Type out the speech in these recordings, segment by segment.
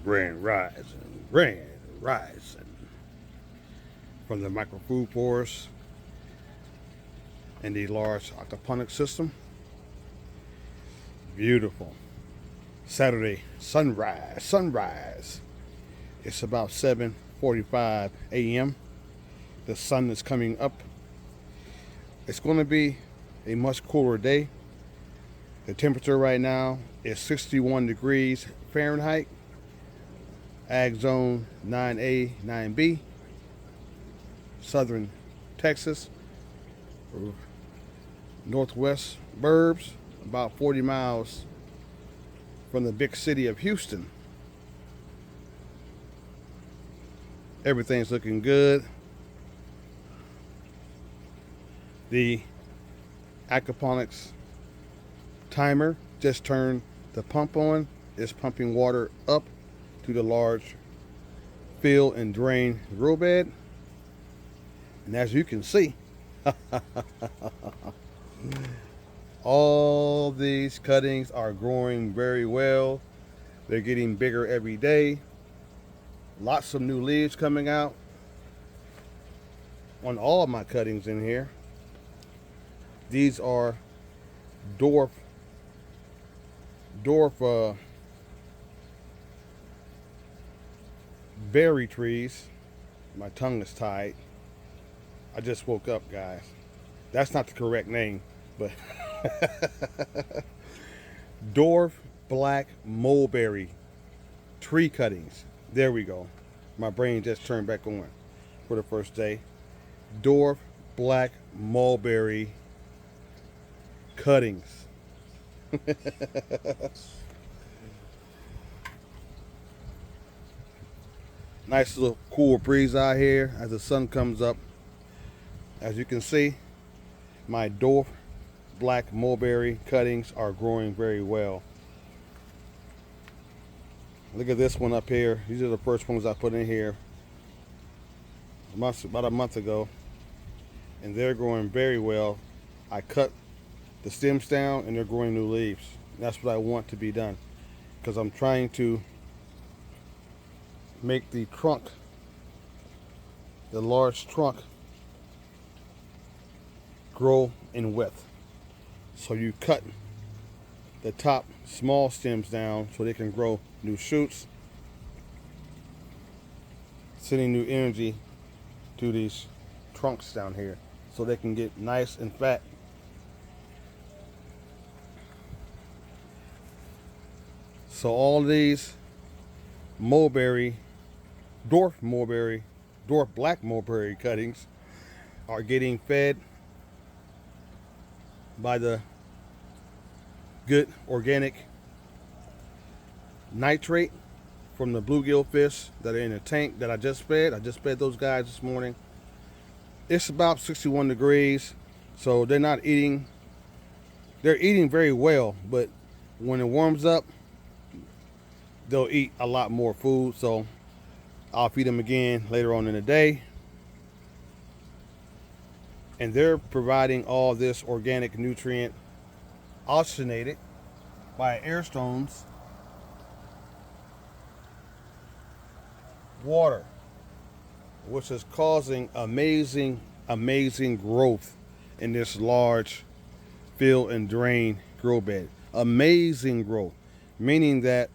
Grand Rising from the micro food forest and the large aquaponics system. Beautiful Saturday sunrise. It's about 7:45 a.m. The sun is coming up. It's going to be a much cooler day. The temperature right now is 61 degrees Fahrenheit. Ag Zone 9A, 9B. Southern Texas. Northwest burbs. About 40 miles from the big city of Houston. Everything's looking good. The Aquaponics timer just turned the pump on. It's pumping water up to the large fill and drain grow bed. And as you can see, all these cuttings are growing very well. They're getting bigger every day. Lots of new leaves coming out on all of my cuttings in here. These are dwarf berry trees. My tongue is tied. I just woke up, guys. That's not the correct name, but Dwarf Black Mulberry tree cuttings. There we go. My brain just turned back on for the first day. Dwarf Black Mulberry cuttings. Nice little cool breeze out here as the sun comes up. As you can see, my Dwarf Black Mulberry cuttings are growing very well. Look at this one up here. These are the first ones I put in here about a month ago, and they're growing very well. I cut the stems down and they're growing new leaves. That's what I want to be done, because I'm trying to make the trunk, the large trunk, grow in width. So you cut the top small stems down so they can grow new shoots, sending new energy to these trunks down here so they can get nice and fat. So all these dwarf black mulberry cuttings are getting fed by the good organic nitrate from the bluegill fish that are in a tank that I just fed. I just fed those guys this morning. It's about 61 degrees, so they're not eating. They're eating very well, but when it warms up, they'll eat a lot more food. So I'll feed them again later on in the day. And they're providing all this organic nutrient oxygenated by air stones water, which is causing amazing growth in this large fill and drain grow bed. Amazing growth, meaning that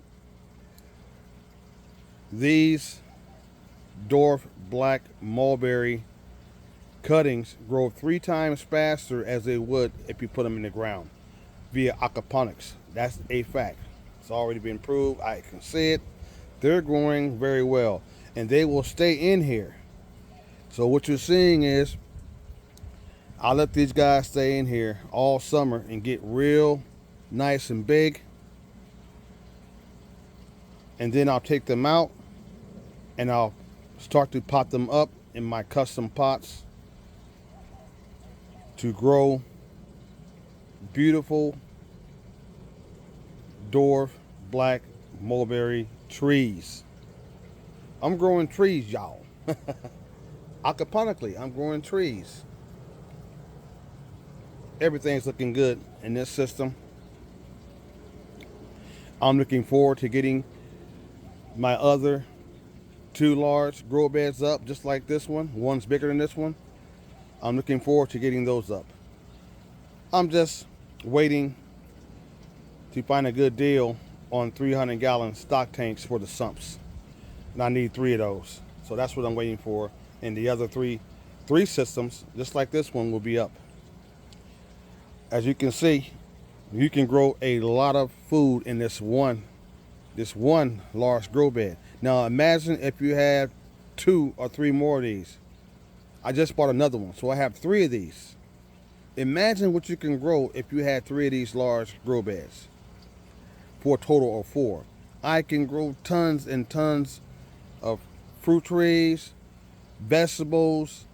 these Dwarf Black Mulberry cuttings grow 3 times faster as they would if you put them in the ground via aquaponics. That's a fact. It's already been proved. I can see it. They're growing very well, and they will stay in here. So what you're seeing is I'll let these guys stay in here all summer and get real nice and big, and then I'll take them out and I'll start to pot them up in my custom pots to grow beautiful Dwarf Black Mulberry trees. I'm growing trees, y'all. Aquaponically, I'm growing trees. Everything's looking good in this system. I'm looking forward to getting my other two large grow beds up, just like this one. One's bigger than this one. I'm looking forward to getting those up. I'm just waiting to find a good deal on 300-gallon stock tanks for the sumps. And I need 3 of those. So that's what I'm waiting for. And the other three systems, just like this one, will be up. As you can see, you can grow a lot of food in this one large grow bed. Now imagine if you have 2 or 3 more of these. I just bought another one, so I have 3 of these. Imagine what you can grow if you had 3 of these large grow beds for a total of 4. I can grow tons and tons of fruit trees, vegetables,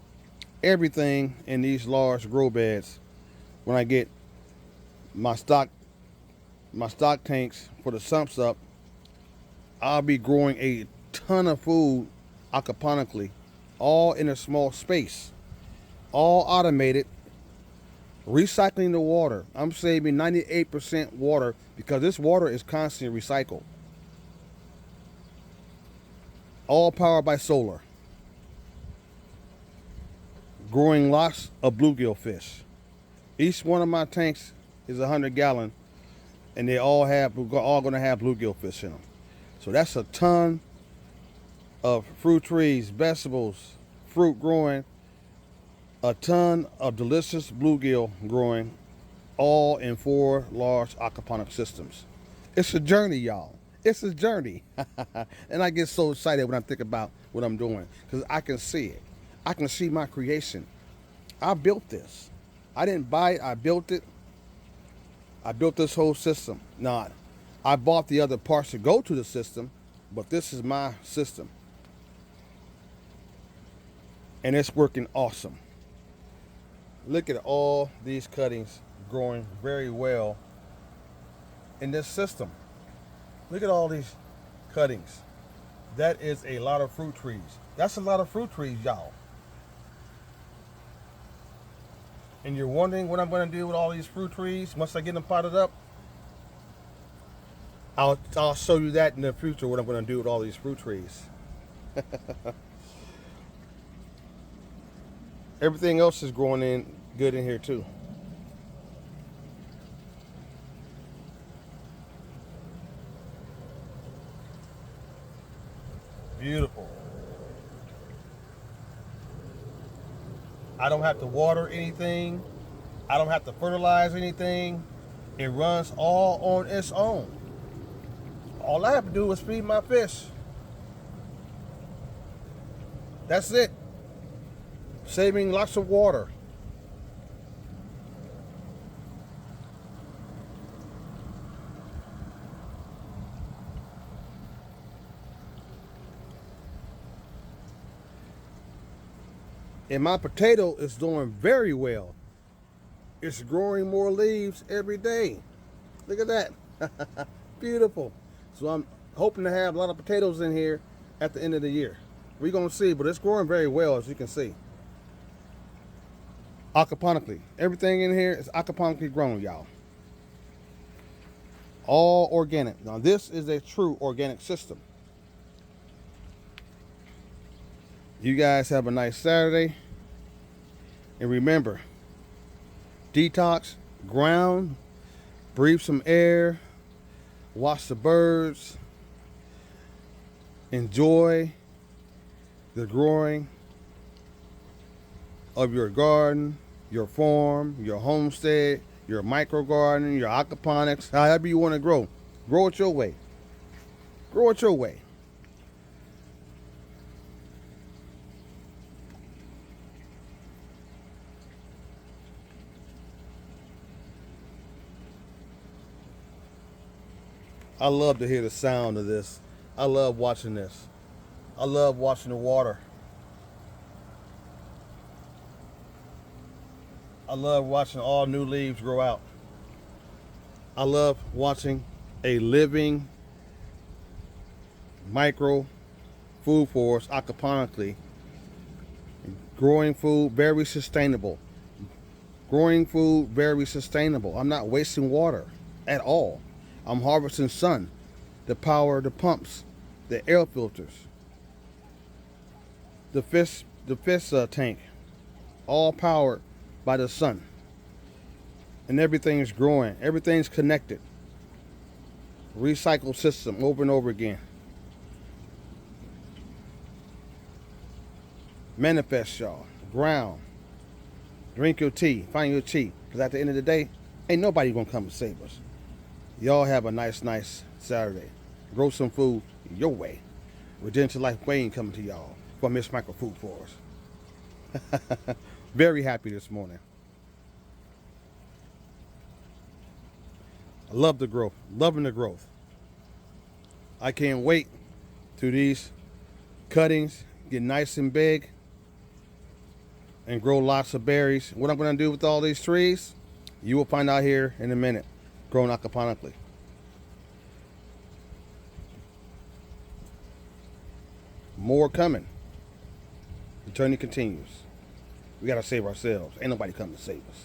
everything in these large grow beds. When I get my stock tanks for the sumps up, I'll be growing a ton of food aquaponically, all in a small space, all automated. Recycling the water. I'm saving 98% water because this water is constantly recycled. All powered by solar. Growing lots of bluegill fish. Each one of my tanks is 100-gallon, and we're all going to have bluegill fish in them. So that's a ton of fruit trees, vegetables, fruit growing, a ton of delicious bluegill growing, all in 4 large aquaponic systems. It's a journey, y'all. It's a journey. And I get so excited when I think about what I'm doing because I can see it. I can see my creation. I built this. I didn't buy it. I built it. I built this whole system. Now, I bought the other parts to go to the system, but this is my system. And it's working awesome. Look at all these cuttings growing very well in this system. Look at all these cuttings. That is a lot of fruit trees. That's a lot of fruit trees, y'all. And you're wondering what I'm going to do with all these fruit trees once I get them potted up? I'll show you that in the future, what I'm going to do with all these fruit trees. Everything else is growing in good in here too. Beautiful. I don't have to water anything. I don't have to fertilize anything. It runs all on its own. All I have to do is feed my fish. That's it. Saving lots of water. And my potato is doing very well. It's growing more leaves every day. Look at that. Beautiful. So I'm hoping to have a lot of potatoes in here at the end of the year. We're going to see, but it's growing very well, as you can see. Aquaponically. Everything in here is aquaponically grown, y'all. All organic. Now this is a true organic system. You guys have a nice Saturday. And remember, detox, ground, breathe some air, watch the birds, enjoy the growing of your garden, your farm, your homestead, your micro garden, your aquaponics, however you want to grow. Grow it your way. Grow it your way. I love to hear the sound of this. I love watching this. I love watching the water. I love watching all new leaves grow out. I love watching a living micro food forest aquaponically. Growing food very sustainable. Growing food very sustainable. I'm not wasting water at all. I'm harvesting sun to power the pumps the air filters, the fish tank, all powered by the sun. And everything's growing. Everything's connected. Recycle system over and over again. Manifest, y'all. Ground. Drink your tea. Find your tea. Because at the end of the day, ain't nobody going to come and save us. Y'all have a nice Saturday. Grow some food your way. Redemption Life Wayne coming to y'all from Miss Micro Food Force. Very happy this morning. I love the growth. Loving the growth. I can't wait till these cuttings get nice and big and grow lots of berries. What I'm going to do with all these trees, you will find out here in a minute. Grown aquaponically. More coming. The journey continues. We got to save ourselves. Ain't nobody coming to save us.